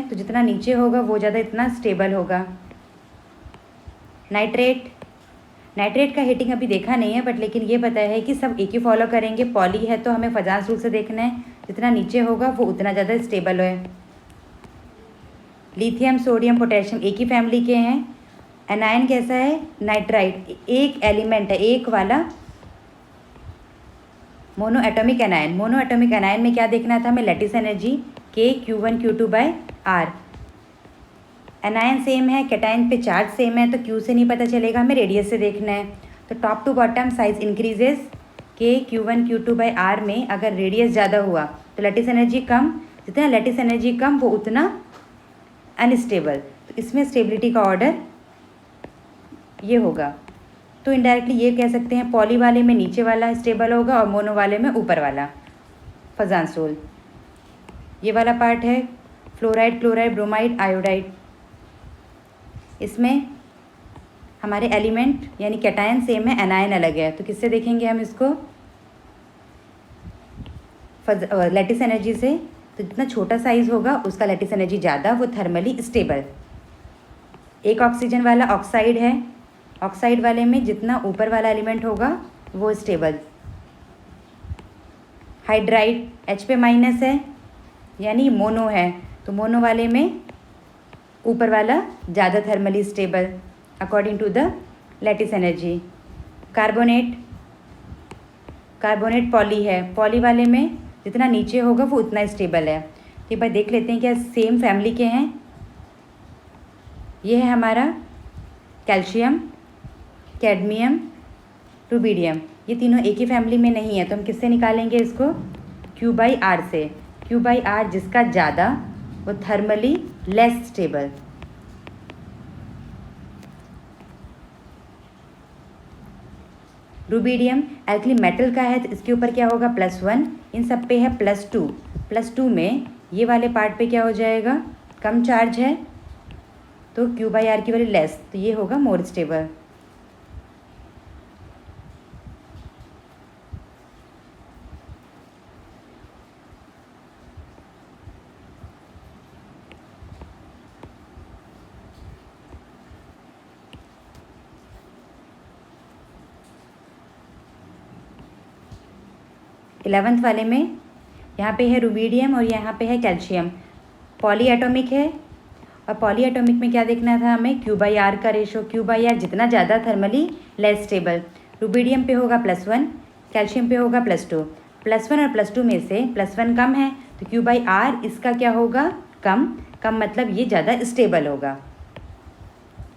तो जितना नीचे होगा वो ज़्यादा इतना स्टेबल होगा। नाइट्रेट का हिटिंग अभी देखा नहीं है, बट लेकिन ये पता है कि सब एक ही फॉलो करेंगे। पॉली है तो हमें फजांस रूल से देखना है, जितना नीचे होगा वो उतना ज़्यादा स्टेबल है। लिथियम, सोडियम, पोटेशियम एक ही फैमिली के हैं। एनायन कैसा है? नाइट्राइट, एक एलिमेंट है, एक वाला mono atomic anion. Mono atomic anion में क्या देखना था हमें? Lattice energy K(Q1 Q2 by R). Anion same है, कैटायन पे चार्ज सेम है, तो Q से नहीं पता चलेगा, हमें रेडियस से देखना है। तो top to bottom size increases K(Q1 Q2 by R) में अगर रेडियस ज़्यादा हुआ तो लैटिस एनर्जी कम, जितना लैटिस एनर्जी कम वो उतना अनस्टेबल। तो इसमें स्टेबिलिटी का ऑर्डर ये होगा। तो इनडायरेक्टली ये कह सकते हैं पॉली वाले में नीचे वाला स्टेबल होगा और मोनो वाले में ऊपर वाला। फजांस रूल ये वाला पार्ट है, फ्लोराइड, क्लोराइड, ब्रोमाइड, आयोडाइड। इसमें हमारे एलिमेंट यानी कैटायन सेम है, एनायन अलग है। तो किससे देखेंगे हम इसको? लैटिस एनर्जी से। तो जितना छोटा साइज होगा उसका लैटिस एनर्जी ज़्यादा, वो थर्मली स्टेबल। एक ऑक्सीजन वाला ऑक्साइड है, ऑक्साइड वाले में जितना ऊपर वाला एलिमेंट होगा वो स्टेबल। हाइड्राइड H पे माइनस है यानी मोनो है, तो मोनो वाले में ऊपर वाला ज़्यादा thermally stable according to the lattice energy. Carbonate poly है, पॉली वाले में जितना नीचे होगा वो उतना स्टेबल है। तो एक बार देख लेते हैं क्या सेम फैमिली के हैं। ये है हमारा कैल्शियम, कैडमियम, रुबिडियम, ये तीनों एक ही फैमिली में नहीं है, तो हम किससे निकालेंगे इसको? Q/R से। Q/R जिसका ज़्यादा वो thermally less stable. Rubidium alkali metal का है, तो इसके ऊपर क्या होगा? +1, इन सब पे है +2। +2 में ये वाले पार्ट पे क्या हो जाएगा? कम चार्ज है, तो Q/R की वैल्यू लेस, तो ये होगा मोर स्टेबल। इलेवेंथ वाले में यहाँ पे है रुबिडियम और यहाँ पे है कैल्शियम। पॉली एटॉमिक है, और पॉली एटॉमिक में क्या देखना था हमें? Q/R का रेशो। Q/R जितना ज़्यादा थर्मली लेस स्टेबल। रुबिडियम पे होगा +1, कैल्शियम पे होगा +2। +1 और +2 में से +1 कम है, तो Q/R इसका क्या होगा? कम। कम मतलब ये ज़्यादा स्टेबल होगा।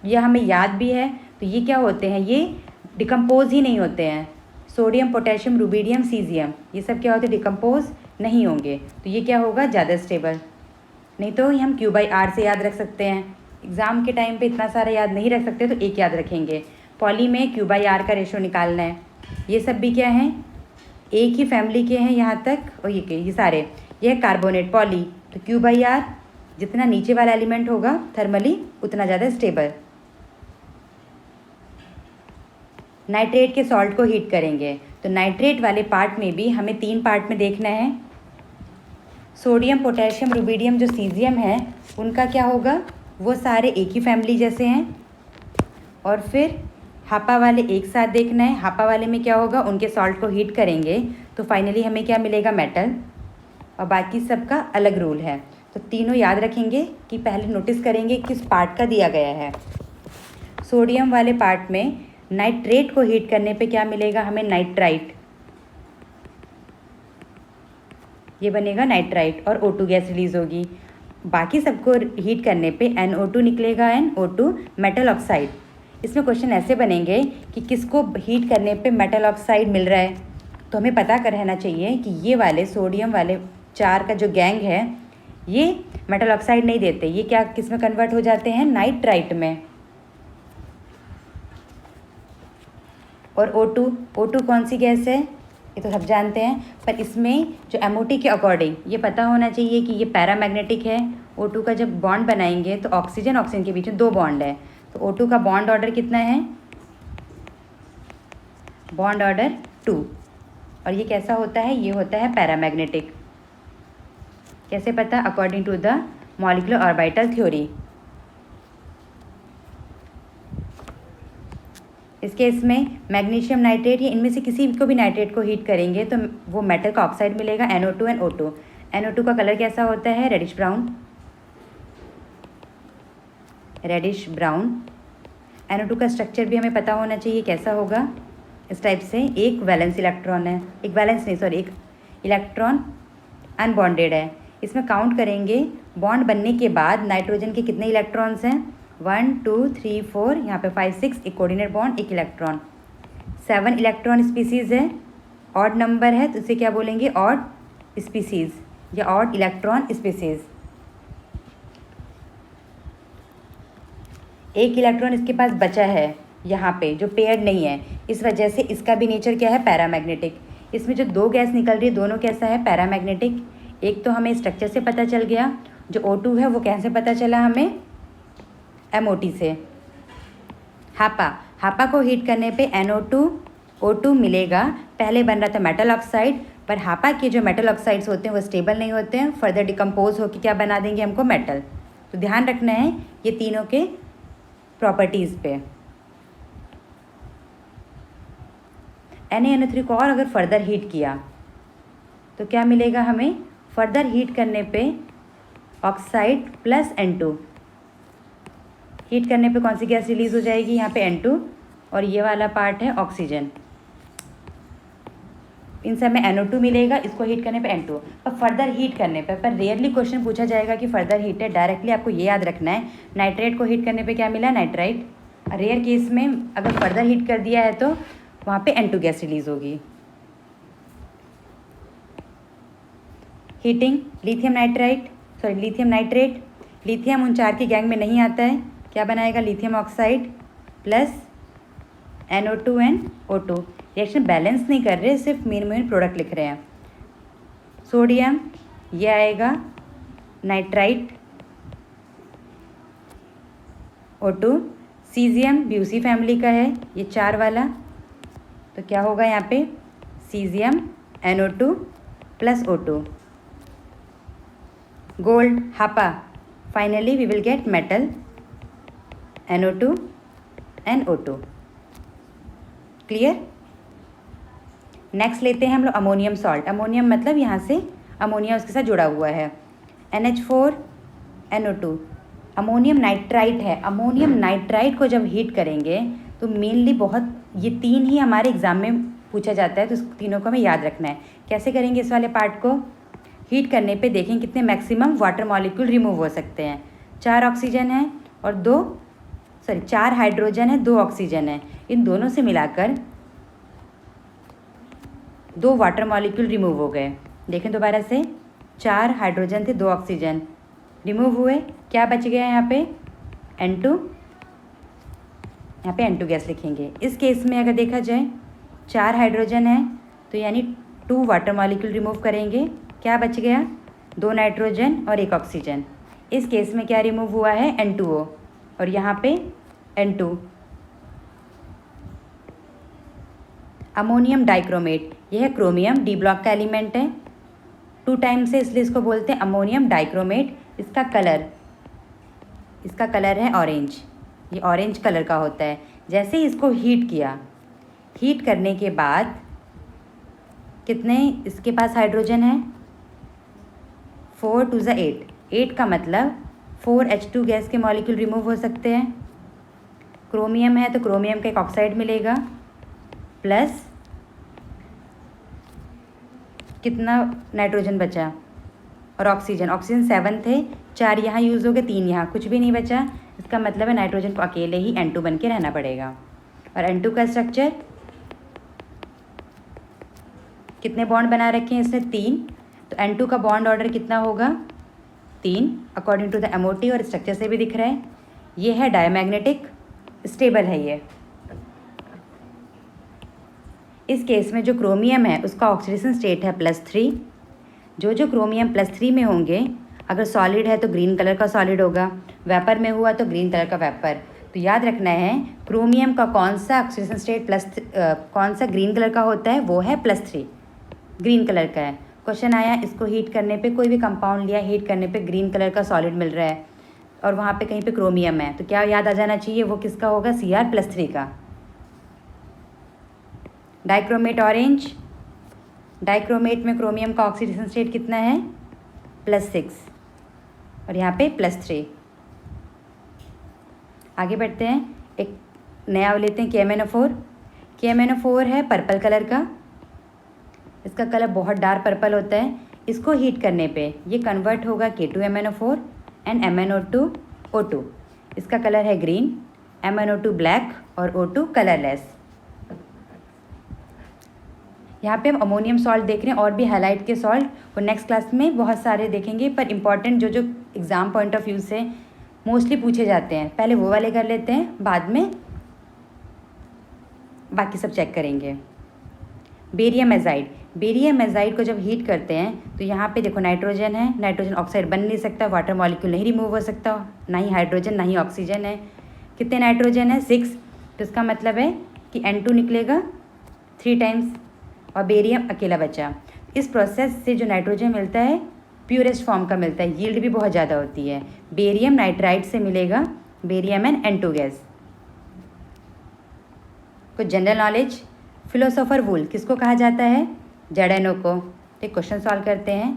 यह हमें याद भी है। तो ये क्या होते हैं? ये डिकम्पोज ही नहीं होते हैं। सोडियम, पोटेशियम, रुबिडियम, सीजियम, ये सब क्या होते हैं? डिकम्पोज नहीं होंगे, तो ये क्या होगा? ज़्यादा स्टेबल। नहीं तो हम Q/R से याद रख सकते हैं। एग्ज़ाम के टाइम पे इतना सारा याद नहीं रख सकते, तो एक याद रखेंगे। पॉली में Q/R का रेशो निकालना है। ये सब भी क्या हैं? एक ही फैमिली के हैं यहाँ तक, और ये सारे, ये है कार्बोनेट पॉली। तो Q/R जितना नीचे वाला एलिमेंट होगा थर्मली उतना ज़्यादा स्टेबल। नाइट्रेट के सॉल्ट को हीट करेंगे, तो नाइट्रेट वाले पार्ट में भी हमें 3 पार्ट में देखना है। सोडियम, पोटेशियम, रुबिडियम जो सीजियम है उनका क्या होगा? वो सारे एक ही फैमिली जैसे हैं। और फिर हापा वाले एक साथ देखना है। हापा वाले में क्या होगा? उनके सॉल्ट को हीट करेंगे तो फाइनली हमें क्या मिलेगा? मेटल। और बाकी सबका अलग रूल है। तो तीनों याद रखेंगे कि पहले नोटिस करेंगे किस पार्ट का दिया गया है। सोडियम वाले पार्ट में नाइट्रेट को हीट करने पे क्या मिलेगा हमें? नाइट्राइट, ये बनेगा नाइट्राइट, और O2 गैस रिलीज होगी। बाकी सबको हीट करने पे NO2 निकलेगा, NO2 मेटल ऑक्साइड। इसमें क्वेश्चन ऐसे बनेंगे कि किसको हीट करने पे मेटल ऑक्साइड मिल रहा है, तो हमें पता कर रहना चाहिए कि ये वाले सोडियम वाले 4 का जो गैंग है ये मेटल ऑक्साइड नहीं देते, ये क्या किस में कन्वर्ट हो जाते हैं? नाइट्राइट में। और O2 कौन सी गैस है? ये तो सब जानते हैं, पर इसमें जो MOT के अकॉर्डिंग ये पता होना चाहिए कि ये पैरामैग्नेटिक है। O2 का जब बॉन्ड बनाएंगे तो ऑक्सीजन के बीच में 2 बॉन्ड है, तो O2 का बॉन्ड ऑर्डर कितना है? Bond order 2। और ये कैसा होता है? ये होता है पैरामैग्नेटिक। कैसे पता? According to the molecular orbital theory. इस केस में मैग्नीशियम नाइट्रेट या इनमें से किसी को भी नाइट्रेट को हीट करेंगे तो वो मेटल का ऑक्साइड मिलेगा NO2 एंड O2। NO2 का कलर कैसा होता है? Reddish brown. Reddish brown. NO2 का स्ट्रक्चर भी हमें पता होना चाहिए कैसा होगा। इस टाइप से एक वैलेंस इलेक्ट्रॉन है, एक इलेक्ट्रॉन अनबॉन्डेड है। इसमें काउंट करेंगे बॉन्ड बनने के बाद नाइट्रोजन के कितने इलेक्ट्रॉन्स हैं? 1 2 3 4, यहाँ पे 5 6, एक कोऑर्डिनेट बॉन्ड, एक इलेक्ट्रॉन। 7 इलेक्ट्रॉन स्पीसीज़ है, ऑड नंबर है तो इसे क्या बोलेंगे? ऑड स्पीसीज़ या ऑड इलेक्ट्रॉन स्पीसीज़। एक इलेक्ट्रॉन इसके पास बचा है यहाँ पे जो पेयर्ड नहीं है, इस वजह से इसका भी नेचर क्या है? पैरामैग्नेटिक। इसमें जो दो गैस निकल रही है दोनों कैसा है? पैरामैग्नेटिक। एक तो हमें स्ट्रक्चर से पता चल गया, जो O2 है वो कैसे पता चला हमें? MOT से। हापा को हीट करने पे NO2 O2 मिलेगा। पहले बन रहा था मेटल ऑक्साइड, पर हापा के जो मेटल ऑक्साइड्स होते हैं वो स्टेबल नहीं होते हैं, फर्दर डिकम्पोज होकर क्या बना देंगे हमको? मेटल। तो ध्यान रखना है ये तीनों के प्रॉपर्टीज़ पे। NaNO3 को और अगर फर्दर हीट किया तो क्या मिलेगा हमें? फर्दर हीट करने पे ऑक्साइड प्लस N2। हीट करने पे कौन सी गैस रिलीज हो जाएगी? यहाँ पे N2 और ये वाला पार्ट है ऑक्सीजन। इन सब में NO2 मिलेगा, इसको हीट करने पे N2 और फर्दर हीट करने पे। पर रेयरली क्वेश्चन पूछा जाएगा कि फर्दर हीट है, डायरेक्टली आपको ये याद रखना है नाइट्रेट को हीट करने पे क्या मिला? नाइट्राइट। रेयर केस में अगर फर्दर हीट कर दिया है तो वहाँ पे N2 गैस रिलीज होगी। Heating lithium nitrate. लिथियम उन 4 की गैंग में नहीं आता है, क्या बनाएगा? Lithium oxide plus NO2 and O2। Reaction balance नहीं कर रहे, सिर्फ मेन प्रोडक्ट लिख रहे हैं। सोडियम ये आएगा नाइट्राइट O2। सीजियम भी उसी फैमिली का है, ये 4 वाला, तो क्या होगा यहाँ पे? Caesium NO2 plus O2। गोल्ड हापा, finally we will get metal NO2 and O2। Clear? Next लेते हैं हम लोग अमोनियम सॉल्ट। अमोनियम मतलब यहाँ से अमोनिया उसके साथ जुड़ा हुआ है, NH4 NO2। अमोनियम नाइट्राइट है। अमोनियम नाइट्राइट को जब हीट करेंगे तो मेनली बहुत ये 3 ही हमारे एग्जाम में पूछा जाता है, तो तीनों को हमें याद रखना है। कैसे करेंगे इस वाले पार्ट को? हीट करने पे देखें कितने मैक्सिमम वाटर मॉलिक्यूल रिमूव हो सकते हैं। 4 ऑक्सीजन है और 4 हाइड्रोजन है, 2 ऑक्सीजन है। इन दोनों से मिलाकर 2 वाटर मॉलिक्यूल रिमूव हो गए। देखें दोबारा से, 4 हाइड्रोजन थे, 2 ऑक्सीजन रिमूव हुए। क्या बच गया यहाँ पे? N2। यहाँ पे N2 गैस लिखेंगे। इस केस में अगर देखा जाए 4 हाइड्रोजन है तो यानी 2 वाटर मॉलिक्यूल रिमूव करेंगे। क्या बच गया? 2 नाइट्रोजन और 1 ऑक्सीजन। इस केस में क्या रिमूव हुआ है? N2O और यहाँ पे N2। अमोनियम डाइक्रोमेट, यह है क्रोमियम, डी ब्लॉक का एलिमेंट है, 2 टाइम्स है इसलिए इसको बोलते हैं अमोनियम डाइक्रोमेट। इसका कलर है ऑरेंज, ये ऑरेंज कलर का होता है। जैसे ही इसको हीट किया, हीट करने के बाद कितने इसके पास हाइड्रोजन है? 4 2 8। 8 का मतलब 4H2 गैस के मॉलिक्यूल रिमूव हो सकते हैं। क्रोमियम है तो क्रोमियम का एक ऑक्साइड मिलेगा, प्लस कितना नाइट्रोजन बचा और ऑक्सीजन 7 थे, 4 यहाँ यूज़ हो गए, 3 यहाँ, कुछ भी नहीं बचा। इसका मतलब है नाइट्रोजन को अकेले ही N2 बन के रहना पड़ेगा। और N2 का स्ट्रक्चर कितने बॉन्ड बना रखे हैं इसने? 3। तो N2 का बॉन्ड ऑर्डर कितना होगा? 3 अकॉर्डिंग टू द MOT, और स्ट्रक्चर से भी दिख रहा है। ये है डायमैग्नेटिक, स्टेबल है ये। इस केस में जो क्रोमियम है उसका ऑक्सीडेशन स्टेट है +3। जो क्रोमियम +3 में होंगे, अगर सॉलिड है तो ग्रीन कलर का सॉलिड होगा, वेपर में हुआ तो ग्रीन कलर का वेपर। तो याद रखना है क्रोमियम का कौन सा ऑक्सीडेशन स्टेट कौन सा ग्रीन कलर का होता है? वो है +3, ग्रीन कलर का है। क्वेश्चन आया, इसको हीट करने पे कोई भी कंपाउंड लिया, हीट करने पे ग्रीन कलर का सॉलिड मिल रहा है और वहाँ पे कहीं पे क्रोमियम है, तो क्या याद आ जाना चाहिए, वो किसका होगा, Cr+3 का। डाइक्रोमेट ऑरेंज, डाइक्रोमेट में क्रोमियम का ऑक्सीडेशन स्टेट कितना है, +6 और यहाँ पे +3। आगे बढ़ते हैं, एक नया लेते हैं KMnO4। KMnO4 है पर्पल कलर का, इसका कलर बहुत डार्क पर्पल होता है। इसको हीट करने पे ये कन्वर्ट होगा K2MnO4 एंड MnO2O2। इसका कलर है ग्रीन, MnO2 ब्लैक और O2 कलरलेस। यहाँ पे हम अमोनियम सॉल्ट देख रहे हैं, और भी हाईलाइट के सॉल्ट वो नेक्स्ट क्लास में बहुत सारे देखेंगे, पर इंपॉर्टेंट जो एग्ज़ाम पॉइंट ऑफ व्यू से मोस्टली पूछे जाते हैं, पहले वो वाले कर लेते हैं, बाद में बाकी सब चेक करेंगे। बेरियम एजाइड, बेरियम एजाइड को जब हीट करते हैं तो यहाँ पे देखो नाइट्रोजन है, नाइट्रोजन ऑक्साइड बन नहीं सकता, वाटर मॉलिक्यूल नहीं रिमूव हो सकता, ना ही हाइड्रोजन ना ही ऑक्सीजन है। कितने नाइट्रोजन है, 6, तो इसका मतलब है कि N2 निकलेगा 3 टाइम्स और बेरियम अकेला बचा। इस प्रोसेस से जो नाइट्रोजन मिलता है प्योरेस्ट फॉर्म का मिलता है, यील्ड भी बहुत ज़्यादा होती है। बेरियम नाइट्राइड से मिलेगा बेरियम एंड N2 गैस। कुछ जनरल नॉलेज, फिलोसोफर वूल किसको कहा जाता है, ZnO को। तो क्वेश्चन सॉल्व करते हैं।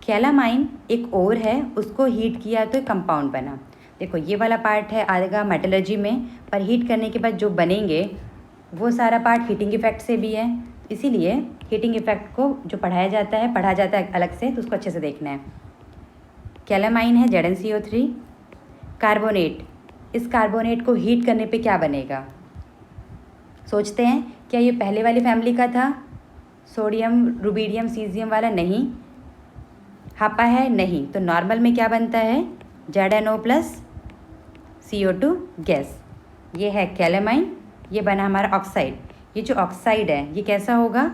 कैलामाइन एक और है, उसको हीट किया तो एक कंपाउंड बना। देखो ये वाला पार्ट है आएगा मेटलर्जी में, पर हीट करने के बाद जो बनेंगे वो सारा पार्ट हीटिंग इफेक्ट से भी है, इसीलिए हीटिंग इफेक्ट को जो पढ़ा जाता है अलग से, तो उसको अच्छे से देखना है। कैलामाइन है ZnCO3। कार्बोनेट, इस कार्बोनेट को हीट करने पे क्या बनेगा, सोचते हैं, क्या ये पहले वाली फैमिली का था, सोडियम रुबीडियम सीजियम वाला, नहीं। हापा है, नहीं, तो नॉर्मल में क्या बनता है, ZnO + CO2 गैस। ये है कैलामाइन, ये बना हमारा ऑक्साइड। ये जो ऑक्साइड है ये कैसा होगा,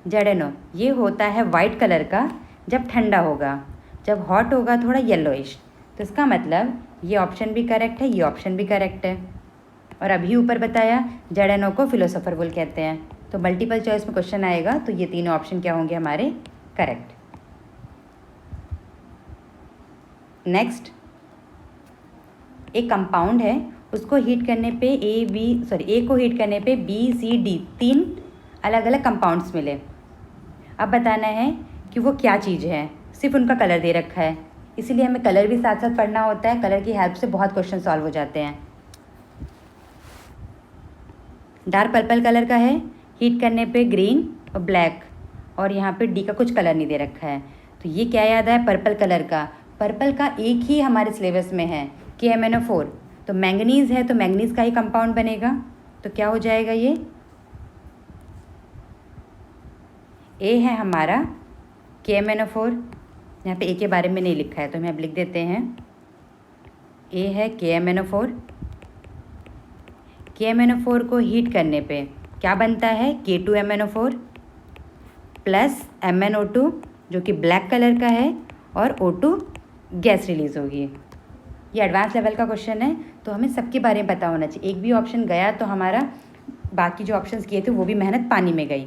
ZnO, ये होता है वाइट कलर का जब ठंडा होगा, जब हॉट होगा थोड़ा येलोइश। तो इसका मतलब ये ऑप्शन भी करेक्ट है, ये ऑप्शन भी करेक्ट है। और अभी ऊपर बताया ZnO को फिलोसोफर वूल कहते हैं, तो मल्टीपल चॉइस में क्वेश्चन आएगा तो ये तीनों ऑप्शन क्या होंगे हमारे, करेक्ट। नेक्स्ट, एक कंपाउंड है, उसको हीट करने पे ए को हीट करने पे B, C, D 3 अलग अलग कंपाउंड्स मिले। अब बताना है कि वो क्या चीज़ है, सिर्फ उनका कलर दे रखा है, इसीलिए हमें कलर भी साथ साथ पढ़ना होता है, कलर की हेल्प से बहुत क्वेश्चन सॉल्व हो जाते हैं। डार्क पर्पल कलर का है, हीट करने पे ग्रीन और ब्लैक, और यहाँ पे डी का कुछ कलर नहीं दे रखा है, तो ये क्या याद है, पर्पल कलर का। पर्पल का एक ही हमारे सिलेबस में है KMnO4, तो मैंगनीज़ है तो मैंगनीज़ का ही कंपाउंड बनेगा, तो क्या हो जाएगा, ये ए है हमारा KMnO4। यहाँ पे ए के बारे में नहीं लिखा है तो हम अब लिख देते हैं, ए है KMnO4। KMnO4 को हीट करने पे क्या बनता है, K2MnO4 + MnO2 जो कि ब्लैक कलर का है, और O2 गैस रिलीज़ होगी। ये एडवांस लेवल का क्वेश्चन है, तो हमें सबके बारे में पता होना चाहिए। एक भी ऑप्शन गया तो हमारा बाकी जो ऑप्शंस किए थे वो भी मेहनत पानी में गई।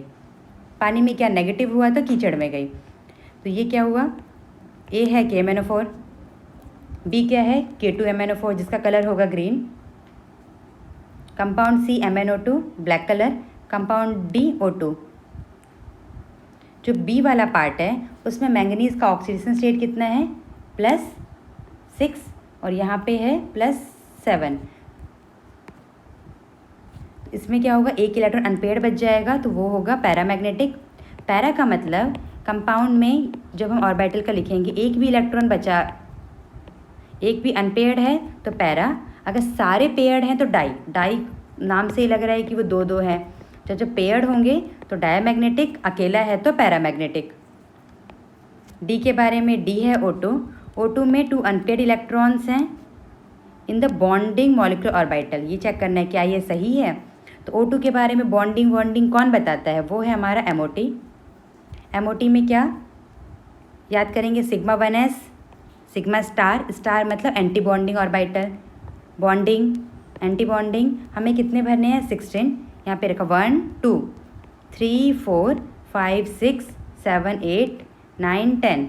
पानी में क्या नेगेटिव हुआ तो कीचड़ में गई। तो ये क्या हुआ, ए है KMnO4, बी क्या है K2MnO4 जिसका कलर होगा green, compound C MnO2 black colour, compound D O2। जो बी वाला पार्ट है उसमें मैंगनीज़ का ऑक्सीडेशन स्टेट कितना है, +6, और यहाँ पे है +7। इसमें क्या होगा, एक इलेक्ट्रॉन अनपेयर्ड बच जाएगा तो वो होगा पैरामैग्नेटिक। पैरा का मतलब कंपाउंड में जब हम ऑर्बिटल का लिखेंगे एक भी इलेक्ट्रॉन बचा, एक भी अनपेयर्ड है तो पैरा, अगर सारे पेयर्ड हैं तो डाई नाम से ही लग रहा है कि वो 2-2 हैं, तो जब पेयर्ड होंगे तो डायमैग्नेटिक, अकेला है तो पैरामैग्नेटिक। डी के बारे में, डी है O2 में 2 अनपेयर्ड इलेक्ट्रॉन्स हैं in the bonding molecular orbital. ये चेक करना है क्या ये सही है। तो O2 के बारे में बॉन्डिंग कौन बताता है, वो है हमारा MOT में क्या याद करेंगे, σ1s, σ मतलब anti bonding orbital, bonding anti bonding हमें कितने भरने हैं, 16। यहाँ पे रखा 1 2 3 4 5 6 7, 8, 9, 10।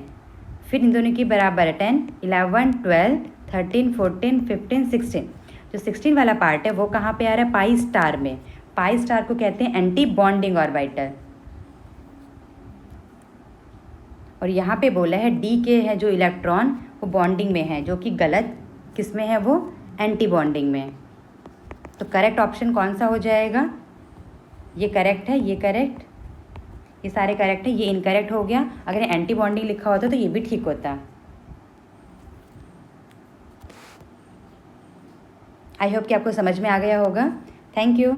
फिर इन दोनों की बराबर है 10, 11, 12, 13, 14, 15, 16। जो 16 वाला पार्ट है वो कहाँ पे आ रहा है? पाई स्टार में। पाई स्टार को कहते हैं एंटी बॉन्डिंग ऑर्बिटल। और यहाँ पे बोला है डी के है जो इलेक्ट्रॉन वो बॉन्डिंग में है, जो कि गलत। किस में है वो? एंटी बॉन्डिंग में। तो करेक्ट ऑप्शन कौन सा हो जाएगा? ये करेक्ट है, ये करेक्ट, ये सारे करेक्ट है, ये इनकरेक्ट हो गया। अगर एंटी बॉन्डिंग लिखा होता तो ये भी ठीक होता। आई होप कि आपको समझ में आ गया होगा। Thank you.